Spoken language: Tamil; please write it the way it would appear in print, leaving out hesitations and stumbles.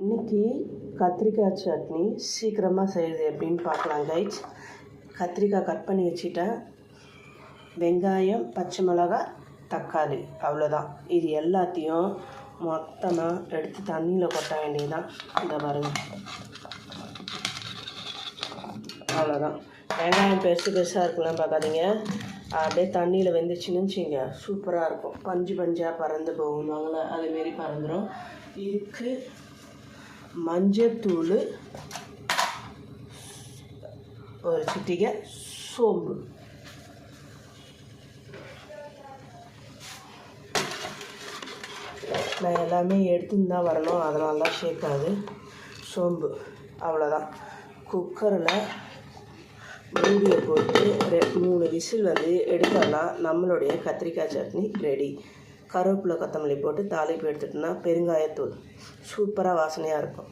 இன்றைக்கி கத்திரிக்காய் சட்னி சீக்கிரமாக செய்கிறது எப்படின்னு பார்க்கலாம் கைஸ். கத்திரிக்காய் கட் பண்ணி வச்சுட்டேன். வெங்காயம், பச்சை மிளகாய், தக்காளி, அவ்வளோதான். இது எல்லாத்தையும் மொத்தமாக எடுத்து தண்ணியில் கொட்ட வேண்டியதுதான். இந்த பாருங்க, அவ்வளோதான். வெங்காயம் பெருசு பெருசாக இருக்கலாம் பார்க்காதீங்க. அப்படியே தண்ணியில் வெந்துச்சுன்னு வச்சுங்க, சூப்பராக இருக்கும். பஞ்சு பஞ்சாக பறந்து போகுவாங்களே அதுமாரி பறந்துடும். இதுக்கு மஞ்சத்தூள், ஒரு சிட்டிகை சோம்பு, நான் எல்லாமே எடுத்துன்னு தான் வரணும், அதனால தான் சேர்க்காது. சோம்பு அவ்வளோதான். குக்கரில் மூடியை போட்டு 3 விசில் எடுத்தோம்னா நம்மளுடைய கத்திரிக்காய் சட்னி ரெடி. கருவேப்பிலை, கொத்தமல்லி போட்டு தாளிப்பு எடுத்துட்டோம்னா பெருங்காயத்தூள், சூப்பராக வாசனையாக இருக்கும்.